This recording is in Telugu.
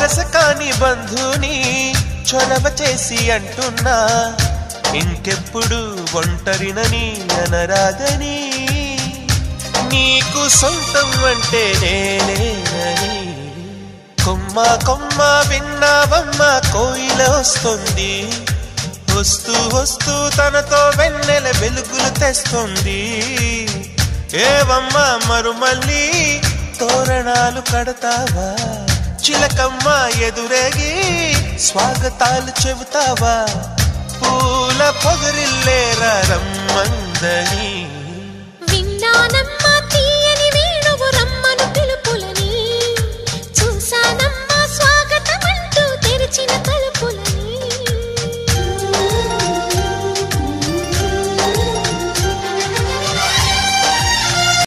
వరస కాని బంధుని చొరవ చేసి అంటున్నా ఇంకెప్పుడు ఒంటరినని అనరాదని నీకు సొంతం అంటే నేనేనని కొమ్మ కొమ్మ విన్నావమ్మ కోయిల వస్తుంది వస్తూ వస్తూ తనతో వెన్నెల వెలుగులు తెస్తుంది ఏవమ్మ మరుమల్లి తోరణాలు కడతావా చిలకమ్మ ఎదురేగి స్వాగతాలు చెబుతావా పూల పొగరిల్లేరా రమ్మందని